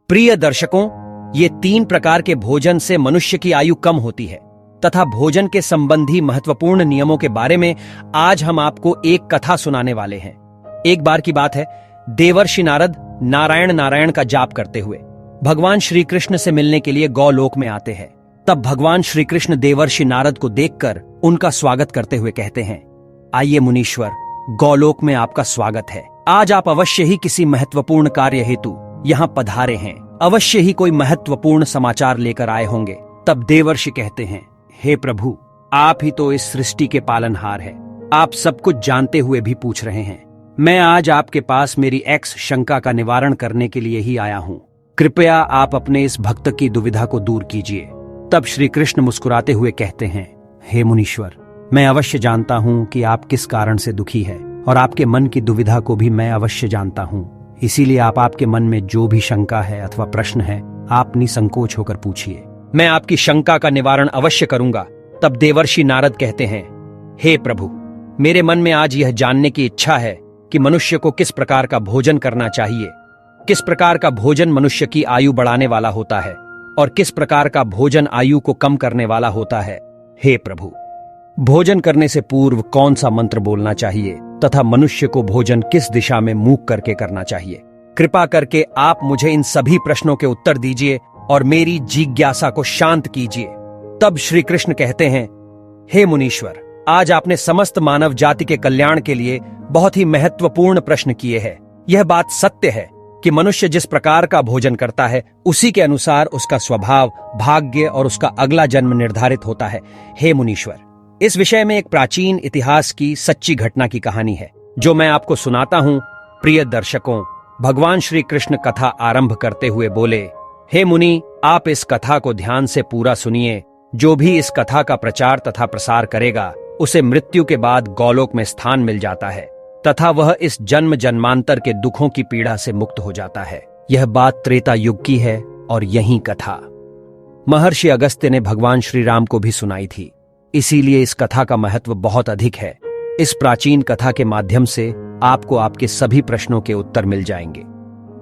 प्रिय दर्शकों, ये 3 प्रकार के भोजन से मनुष्य की आयु कम होती है तथा भोजन के संबंधी महत्वपूर्ण नियमों के बारे में आज हम आपको एक कथा सुनाने वाले हैं। एक बार की बात है, देवर्षि नारद नारायण नारायण का जाप करते हुए भगवान श्री कृष्ण से मिलने के लिए गौलोक में आते हैं। तब भगवान श्री कृष्ण देवर्षि नारद को देखकर उनका स्वागत करते हुए कहते हैं, आइए मुनीश्वर, गौलोक में आपका स्वागत है। आज आप अवश्य ही किसी महत्वपूर्ण कार्य हेतु यहाँ पधारे हैं। अवश्य ही कोई महत्वपूर्ण समाचार लेकर आए होंगे। तब देवर्षि कहते हैं, हे प्रभु, आप ही तो इस सृष्टि के पालनहार हैं। आप सब कुछ जानते हुए भी पूछ रहे हैं। मैं आज आपके पास मेरी एक्स शंका का निवारण करने के लिए ही आया हूँ। कृपया आप अपने इस भक्त की दुविधा को दूर कीजिए। तब श्री कृष्ण मुस्कुराते हुए कहते हैं, हे मुनीश्वर, मैं अवश्य जानता हूँ कि आप किस कारण से दुखी है और आपके मन की दुविधा को भी मैं अवश्य जानता हूँ। इसीलिए आप आपके मन में जो भी शंका है अथवा प्रश्न है, आप निसंकोच होकर पूछिए। मैं आपकी शंका का निवारण अवश्य करूंगा। तब देवर्षि नारद कहते हैं, हे प्रभु, मेरे मन में आज यह जानने की इच्छा है कि मनुष्य को किस प्रकार का भोजन करना चाहिए। किस प्रकार का भोजन मनुष्य की आयु बढ़ाने वाला होता है और किस प्रकार का भोजन आयु को कम करने वाला होता है। हे प्रभु, भोजन करने से पूर्व कौन सा मंत्र बोलना चाहिए तथा मनुष्य को भोजन किस दिशा में मुंह करके करना चाहिए। कृपा करके आप मुझे इन सभी प्रश्नों के उत्तर दीजिए और मेरी जिज्ञासा को शांत कीजिए। तब श्री कृष्ण कहते हैं, हे मुनीश्वर, आज आपने समस्त मानव जाति के कल्याण के लिए बहुत ही महत्वपूर्ण प्रश्न किए हैं। यह बात सत्य है कि मनुष्य जिस प्रकार का भोजन करता है उसी के अनुसार उसका स्वभाव, भाग्य और उसका अगला जन्म निर्धारित होता है। हे मुनीश्वर, इस विषय में एक प्राचीन इतिहास की सच्ची घटना की कहानी है जो मैं आपको सुनाता हूँ। प्रिय दर्शकों, भगवान श्री कृष्ण कथा आरंभ करते हुए बोले, हे मुनि, आप इस कथा को ध्यान से पूरा सुनिए। जो भी इस कथा का प्रचार तथा प्रसार करेगा उसे मृत्यु के बाद गौलोक में स्थान मिल जाता है तथा वह इस जन्म जन्मांतर के दुखों की पीड़ा से मुक्त हो जाता है। यह बात त्रेता युग की है और यही कथा महर्षि अगस्त्य ने भगवान श्री राम को भी सुनाई थी। इसीलिए इस कथा का महत्व बहुत अधिक है। इस प्राचीन कथा के माध्यम से आपको आपके सभी प्रश्नों के उत्तर मिल जाएंगे।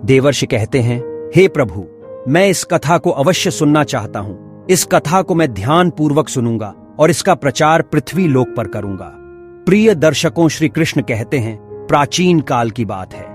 देवर्षि कहते हैं, हे प्रभु, मैं इस कथा को अवश्य सुनना चाहता हूँ। इस कथा को मैं ध्यान पूर्वक सुनूंगा और इसका प्रचार पृथ्वी लोक पर करूंगा। प्रिय दर्शकों, श्री कृष्ण कहते हैं, प्राचीन काल की बात है।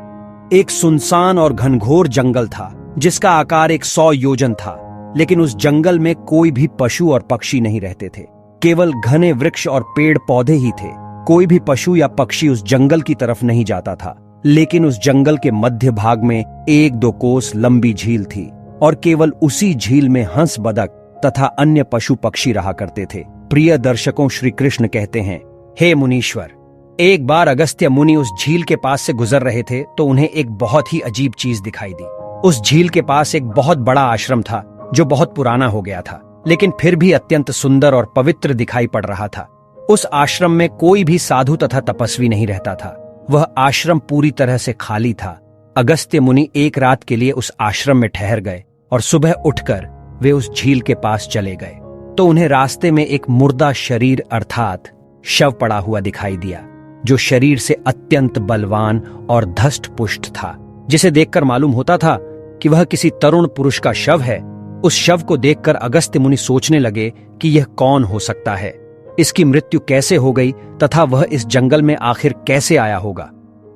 एक सुनसान और घनघोर जंगल था जिसका आकार 100 योजन था, लेकिन उस जंगल में कोई भी पशु और पक्षी नहीं रहते थे। केवल घने वृक्ष और पेड़ पौधे ही थे। कोई भी पशु या पक्षी उस जंगल की तरफ नहीं जाता था। लेकिन उस जंगल के मध्य भाग में 1-2 कोस लंबी झील थी और केवल उसी झील में हंस, बदक तथा अन्य पशु पक्षी रहा करते थे। प्रिय दर्शकों, श्री कृष्ण कहते हैं, हे मुनीश्वर, एक बार अगस्त्य मुनि उस झील के पास से गुजर रहे थे तो उन्हें एक बहुत ही अजीब चीज दिखाई दी। उस झील के पास एक बहुत बड़ा आश्रम था जो बहुत पुराना हो गया था, लेकिन फिर भी अत्यंत सुंदर और पवित्र दिखाई पड़ रहा था। उस आश्रम में कोई भी साधु तथा तपस्वी नहीं रहता था। वह आश्रम पूरी तरह से खाली था। अगस्त्य मुनि एक रात के लिए उस आश्रम में ठहर गए और सुबह उठकर वे उस झील के पास चले गए तो उन्हें रास्ते में एक मुर्दा शरीर अर्थात शव पड़ा हुआ दिखाई दिया, जो शरीर से अत्यंत बलवान और धष्ट पुष्ट था, जिसे देखकर मालूम होता था कि वह किसी तरुण पुरुष का शव है। उस शव को देखकर अगस्त्य मुनि सोचने लगे कि यह कौन हो सकता है, इसकी मृत्यु कैसे हो गई तथा वह इस जंगल में आखिर कैसे आया होगा।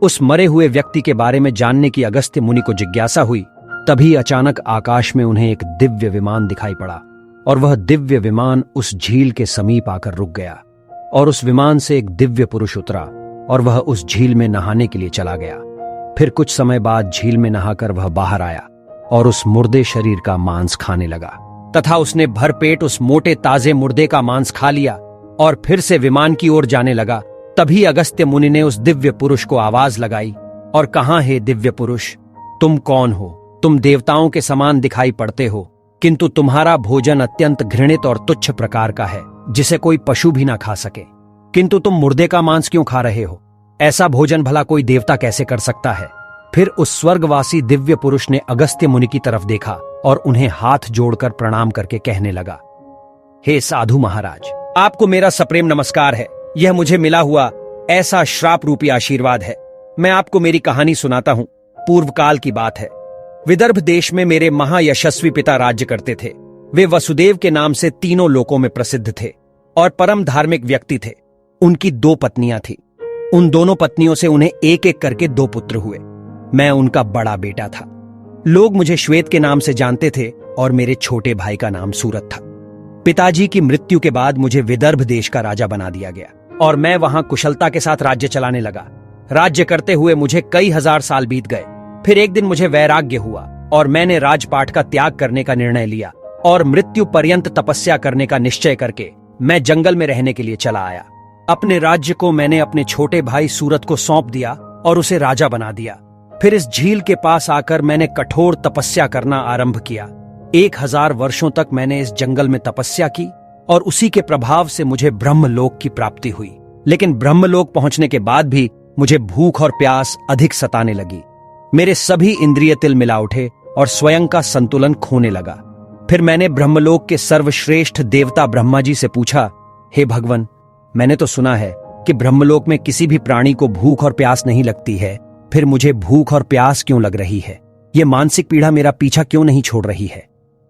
उस मरे हुए व्यक्ति के बारे में जानने की अगस्त्य मुनि को जिज्ञासा हुई। तभी अचानक आकाश में उन्हें एक दिव्य विमान दिखाई पड़ा और वह दिव्य विमान उस झील के समीप आकर रुक गया और उस विमान से एक दिव्य पुरुष उतरा और वह उस झील में नहाने के लिए चला गया। फिर कुछ समय बाद झील में नहाकर वह बाहर आया और उस मुर्दे शरीर का मांस खाने लगा तथा उसने भरपेट उस मोटे ताजे मुर्दे का मांस खा लिया और फिर से विमान की ओर जाने लगा। तभी अगस्त्य मुनि ने उस दिव्य पुरुष को आवाज लगाई और कहा, हे दिव्य पुरुष, तुम कौन हो? तुम देवताओं के समान दिखाई पड़ते हो, किंतु तुम्हारा भोजन अत्यंत घृणित और तुच्छ प्रकार का है जिसे कोई पशु भी ना खा सके। किंतु तुम मुर्दे का मांस क्यों खा रहे हो? ऐसा भोजन भला कोई देवता कैसे कर सकता है? फिर उस स्वर्गवासी दिव्य पुरुष ने अगस्त्य मुनि की तरफ देखा और उन्हें हाथ जोड़कर प्रणाम करके कहने लगा, हे साधु महाराज, आपको मेरा सप्रेम नमस्कार है। यह मुझे मिला हुआ ऐसा श्राप रूपी आशीर्वाद है। मैं आपको मेरी कहानी सुनाता हूँ। पूर्व काल की बात है। विदर्भ देश में मेरे महायशस्वी पिता राज्य करते थे। वे वसुदेव के नाम से तीनों लोकों में प्रसिद्ध थे और परम धार्मिक व्यक्ति थे। उनकी 2 पत्नियां थीं। उन दोनों पत्नियों से उन्हें एक एक करके 2 पुत्र हुए। मैं उनका बड़ा बेटा था। लोग मुझे श्वेत के नाम से जानते थे और मेरे छोटे भाई का नाम सूरत था। पिताजी की मृत्यु के बाद मुझे विदर्भ देश का राजा बना दिया गया और मैं वहां कुशलता के साथ राज्य चलाने लगा। राज्य करते हुए मुझे कई हजार साल बीत गए। फिर एक दिन मुझे वैराग्य हुआ और मैंने राजपाट का त्याग करने का निर्णय लिया और मृत्यु पर्यंत तपस्या करने का निश्चय करके मैं जंगल में रहने के लिए चला आया। अपने राज्य को मैंने अपने छोटे भाई सूरत को सौंप दिया और उसे राजा बना दिया। फिर इस झील के पास आकर मैंने कठोर तपस्या करना आरंभ किया। 1000 वर्षों तक मैंने इस जंगल में तपस्या की और उसी के प्रभाव से मुझे ब्रह्मलोक की प्राप्ति हुई। लेकिन ब्रह्मलोक पहुंचने के बाद भी मुझे भूख और प्यास अधिक सताने लगी। मेरे सभी इंद्रिय तिलमिला उठे और स्वयं का संतुलन खोने लगा। फिर मैंने ब्रह्मलोक के सर्वश्रेष्ठ देवता ब्रह्मा जी से पूछा, हे भगवान, मैंने तो सुना है कि ब्रह्मलोक में किसी भी प्राणी को भूख और प्यास नहीं लगती है, फिर मुझे भूख और प्यास क्यों लग रही है? यह मानसिक पीड़ा मेरा पीछा क्यों नहीं छोड़ रही है?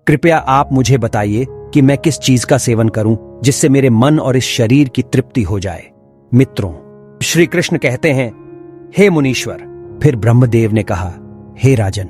कृपया आप मुझे बताइए कि मैं किस चीज का सेवन करूं जिससे मेरे मन और इस शरीर की तृप्ति हो जाए। मित्रों, श्री कृष्ण कहते हैं, हे मुनीश्वर। फिर ब्रह्मदेव ने कहा, हे राजन,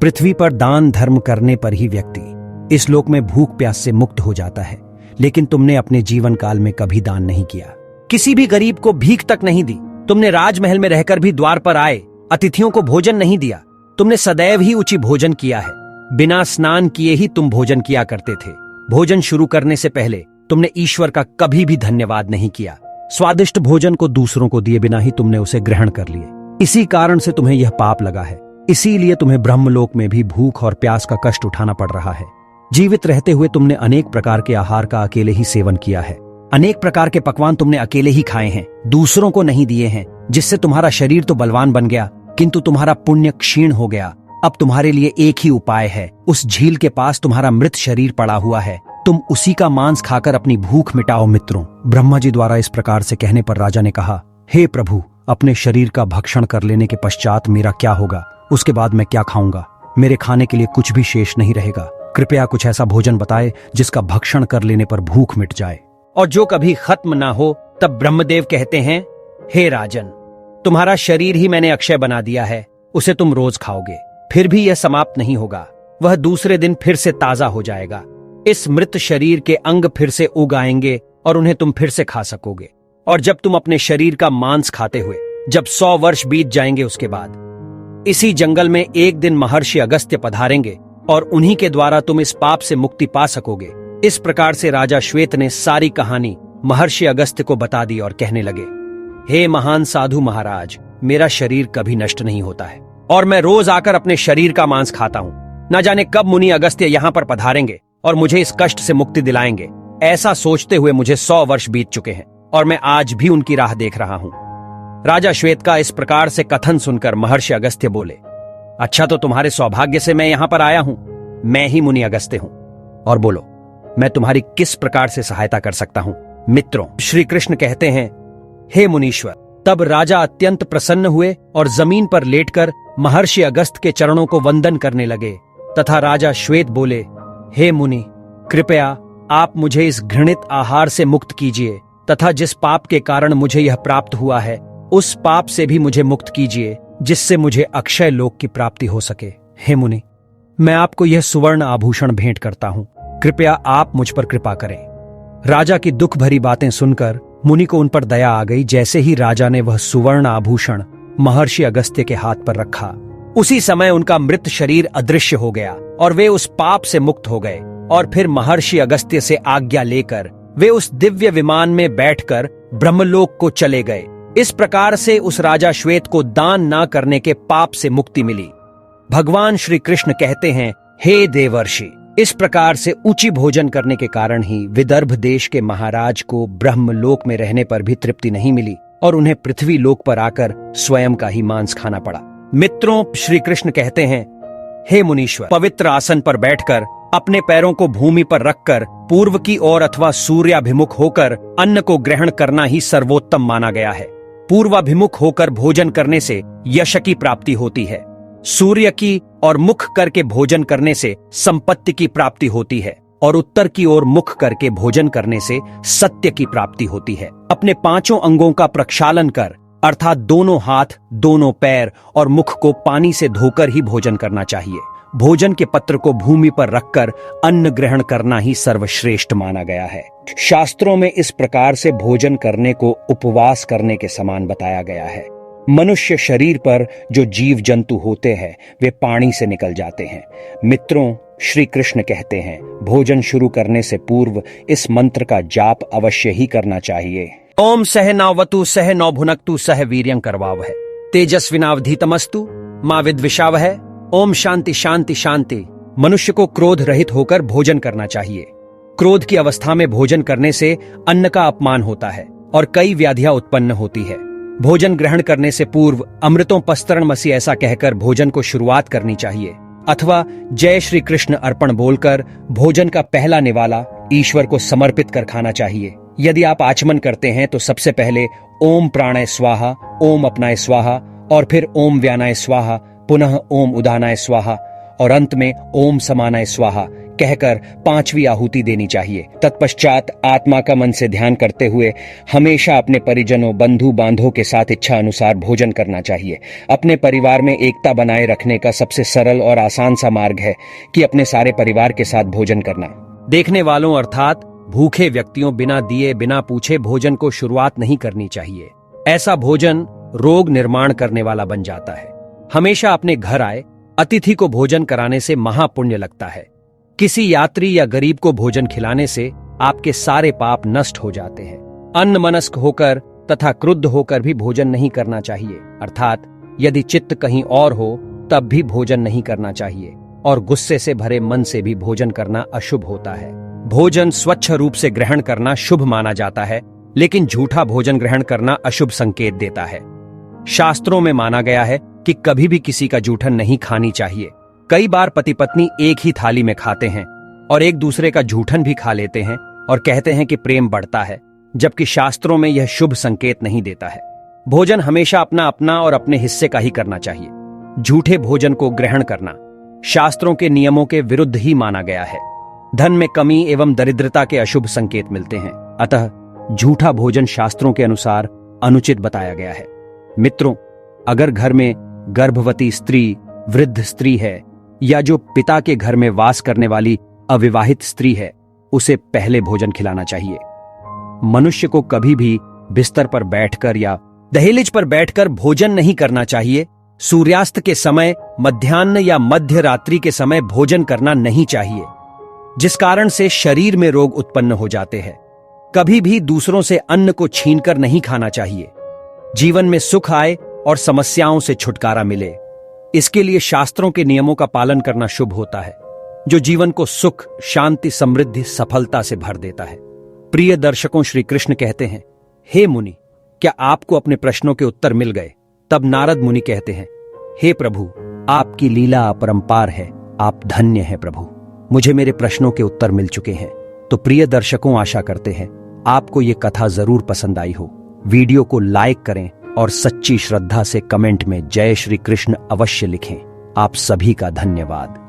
पृथ्वी पर दान धर्म करने पर ही व्यक्ति इस लोक में भूख प्यास से मुक्त हो जाता है, लेकिन तुमने अपने जीवन काल में कभी दान नहीं किया। किसी भी गरीब को भीख तक नहीं दी। तुमने राजमहल में रहकर भी द्वार पर आए अतिथियों को भोजन नहीं दिया। तुमने सदैव ही उचित भोजन किया है। बिना स्नान किए ही तुम भोजन किया करते थे। भोजन शुरू करने से पहले तुमने ईश्वर का कभी भी धन्यवाद नहीं किया। स्वादिष्ट भोजन को दूसरों को दिए बिना ही तुमने उसे ग्रहण कर लिए। इसी कारण से तुम्हें यह पाप लगा है। इसीलिए तुम्हें ब्रह्मलोक में भी भूख और प्यास का कष्ट उठाना पड़ रहा है। जीवित रहते हुए तुमने अनेक प्रकार के आहार का अकेले ही सेवन किया है। अनेक प्रकार के पकवान तुमने अकेले ही खाए हैं, दूसरों को नहीं दिए हैं, जिससे तुम्हारा शरीर तो बलवान बन गया, किंतु तुम्हारा पुण्य क्षीण हो गया। अब तुम्हारे लिए एक ही उपाय है। उस झील के पास तुम्हारा मृत शरीर पड़ा हुआ है। तुम उसी का मांस खाकर अपनी भूख मिटाओ। मित्रों, ब्रह्मा जी द्वारा इस प्रकार से कहने पर राजा ने कहा, हे प्रभु, अपने शरीर का भक्षण कर लेने के पश्चात मेरा क्या होगा? उसके बाद मैं क्या खाऊंगा? मेरे खाने के लिए कुछ भी शेष नहीं रहेगा। कृपया कुछ ऐसा भोजन बताए जिसका भक्षण कर लेने पर भूख मिट जाए और जो कभी खत्म ना हो। तब ब्रह्मदेव कहते हैं, हे राजन, तुम्हारा शरीर ही मैंने अक्षय बना दिया है। उसे तुम रोज खाओगे, फिर भी यह समाप्त नहीं होगा। वह दूसरे दिन फिर से ताजा हो जाएगा। इस मृत शरीर के अंग फिर से उग आएंगे और उन्हें तुम फिर से खा सकोगे। और जब तुम अपने शरीर का मांस खाते हुए जब 100 वर्ष बीत जाएंगे, उसके बाद इसी जंगल में एक दिन महर्षि अगस्त्य पधारेंगे और उन्हीं के द्वारा तुम इस पाप से मुक्ति पा सकोगे। इस प्रकार से राजा श्वेत ने सारी कहानी महर्षि अगस्त्य को बता दी और कहने लगे, हे महान साधु महाराज, मेरा शरीर कभी नष्ट नहीं होता है और मैं रोज आकर अपने शरीर का मांस खाता हूँ। न जाने कब मुनि अगस्त्य यहाँ पर पधारेंगे और मुझे इस कष्ट से मुक्ति दिलाएंगे। ऐसा सोचते हुए मुझे 100 वर्ष बीत चुके हैं और मैं आज भी उनकी राह देख रहा हूँ। राजा श्वेत का इस प्रकार से कथन सुनकर महर्षि अगस्त्य बोले, अच्छा, तो तुम्हारे सौभाग्य से मैं यहाँ पर आया हूँ। मैं ही मुनि अगस्त्य हूँ। और बोलो, मैं तुम्हारी किस प्रकार से सहायता कर सकता हूँ? मित्रों, श्री कृष्ण कहते हैं, हे मुनीश्वर। तब राजा अत्यंत प्रसन्न हुए और जमीन पर लेटकर महर्षि अगस्त्य के चरणों को वंदन करने लगे तथा राजा श्वेत बोले, हे मुनि, कृपया आप मुझे इस घृणित आहार से मुक्त कीजिए तथा जिस पाप के कारण मुझे यह प्राप्त हुआ है उस पाप से भी मुझे मुक्त कीजिए, जिससे मुझे अक्षय लोक की प्राप्ति हो सके। हे मुनि, मैं आपको यह सुवर्ण आभूषण भेंट करता हूं। कृपया आप मुझ पर कृपा करें। राजा की दुख भरी बातें सुनकर मुनि को उन पर दया आ गई। जैसे ही राजा ने वह सुवर्ण आभूषण महर्षि अगस्त्य के हाथ पर रखा, उसी समय उनका मृत शरीर अदृश्य हो गया और वे उस पाप से मुक्त हो गए। और फिर महर्षि अगस्त्य से आज्ञा लेकर वे उस दिव्य विमान में बैठकर ब्रह्मलोक को चले गए। इस प्रकार से उस राजा श्वेत को दान ना करने के पाप से मुक्ति मिली। भगवान श्री कृष्ण कहते हैं, हे देवर्षि, इस प्रकार से ऊंची भोजन करने के कारण ही विदर्भ देश के महाराज को ब्रह्मलोक में रहने पर भी तृप्ति नहीं मिली और उन्हें पृथ्वी लोक पर आकर स्वयं का ही मांस खाना पड़ा। मित्रों, श्री कृष्ण कहते हैं, हे मुनीश्वर, पवित्र आसन पर बैठकर अपने पैरों को भूमि पर रखकर पूर्व की ओर अथवा सूर्याभिमुख होकर अन्न को ग्रहण करना ही सर्वोत्तम माना गया है। पूर्वाभिमुख होकर भोजन करने से यश की प्राप्ति होती है। सूर्य की और मुख करके भोजन करने से संपत्ति की प्राप्ति होती है और उत्तर की ओर मुख करके भोजन करने से सत्य की प्राप्ति होती है। अपने पांचों अंगों का प्रक्षालन कर अर्थात दोनों हाथ, दोनों पैर और मुख को पानी से धोकर ही भोजन करना चाहिए। भोजन के पत्र को भूमि पर रखकर अन्न ग्रहण करना ही सर्वश्रेष्ठ माना गया है। शास्त्रों में इस प्रकार से भोजन करने को उपवास करने के समान बताया गया है। मनुष्य शरीर पर जो जीव जंतु होते हैं वे पानी से निकल जाते हैं। मित्रों, श्री कृष्ण कहते हैं भोजन शुरू करने से पूर्व इस मंत्र का जाप अवश्य ही करना चाहिए। ओम सहनावतु सह नौ भुनक्तु सह वीर्यं करवावहै तेजस्विनावधीतमस्तु मां विद्विषावहै। ओम शांति शांति शांति। मनुष्य को क्रोध रहित होकर भोजन करना चाहिए। क्रोध की अवस्था में भोजन करने से अन्न का अपमान होता है और कई व्याधियां उत्पन्न होती है। भोजन ग्रहण करने से पूर्व अमृतों पस्तरणमसि ऐसा कहकर भोजन को शुरुआत करनी चाहिए अथवा जय श्री कृष्ण अर्पण बोलकर भोजन का पहला निवाला ईश्वर को समर्पित कर खाना चाहिए। यदि आप आचमन करते हैं तो सबसे पहले ओम प्राणाय स्वाहा, ओम अपनाय स्वाहा और फिर ओम व्यानाय स्वाहा, पुनः ओम उदानाय स्वाहा और अंत में ओम समानाय स्वाहा कहकर पांचवी आहुति देनी चाहिए। तत्पश्चात आत्मा का मन से ध्यान करते हुए हमेशा अपने परिजनों, बंधु बांधों के साथ इच्छा अनुसार भोजन करना चाहिए। अपने परिवार में एकता बनाए रखने का सबसे सरल और आसान सा मार्ग है कि अपने सारे परिवार के साथ भोजन करना। देखने वालों अर्थात भूखे व्यक्तियों बिना दिए बिना पूछे भोजन को शुरुआत नहीं करनी चाहिए। ऐसा भोजन रोग निर्माण करने वाला बन जाता है। हमेशा अपने घर आए अतिथि को भोजन कराने से महापुण्य लगता है। किसी यात्री या गरीब को भोजन खिलाने से आपके सारे पाप नष्ट हो जाते हैं। अन्नमनस्क होकर तथा क्रुद्ध होकर भी भोजन नहीं करना चाहिए, अर्थात यदि चित्त कहीं और हो तब भी भोजन नहीं करना चाहिए और गुस्से से भरे मन से भी भोजन करना अशुभ होता है। भोजन स्वच्छ रूप से ग्रहण करना शुभ माना जाता है, लेकिन झूठा भोजन ग्रहण करना अशुभ संकेत देता है। शास्त्रों में माना गया है कि कभी भी किसी का जूठन नहीं खानी चाहिए। कई बार पति पत्नी एक ही थाली में खाते हैं और एक दूसरे का जूठन भी खा लेते हैं और कहते हैं कि प्रेम बढ़ता है, जबकि शास्त्रों में यह शुभ संकेत नहीं देता है। भोजन हमेशा अपना अपना और अपने हिस्से का ही करना चाहिए। झूठे भोजन को ग्रहण करना शास्त्रों के नियमों के विरुद्ध ही माना गया है। धन में कमी एवं दरिद्रता के अशुभ संकेत मिलते हैं, अतः झूठा भोजन शास्त्रों के अनुसार अनुचित बताया गया है। मित्रों, अगर घर में गर्भवती स्त्री, वृद्ध स्त्री है या जो पिता के घर में वास करने वाली अविवाहित स्त्री है, उसे पहले भोजन खिलाना चाहिए। मनुष्य को कभी भी बिस्तर पर बैठकर या दहलीज पर बैठकर भोजन नहीं करना चाहिए। सूर्यास्त के समय, मध्याह्न या मध्य रात्रि के समय भोजन करना नहीं चाहिए, जिस कारण से शरीर में रोग उत्पन्न हो जाते हैं। कभी भी दूसरों से अन्न को छीनकर नहीं खाना चाहिए। जीवन में सुख आए और समस्याओं से छुटकारा मिले, इसके लिए शास्त्रों के नियमों का पालन करना शुभ होता है, जो जीवन को सुख, शांति, समृद्धि, सफलता से भर देता है। प्रिय दर्शकों, श्री कृष्ण कहते हैं, हे मुनि, क्या आपको अपने प्रश्नों के उत्तर मिल गए? तब नारद मुनि कहते हैं, हे प्रभु, आपकी लीला अपरंपार है, आप धन्य हैं प्रभु। मुझे मेरे प्रश्नों के उत्तर मिल चुके हैं। तो प्रिय दर्शकों, आशा करते हैं आपको ये कथा जरूर पसंद आई हो। वीडियो को लाइक करें और सच्ची श्रद्धा से कमेंट में जय श्री कृष्ण अवश्य लिखें। आप सभी का धन्यवाद।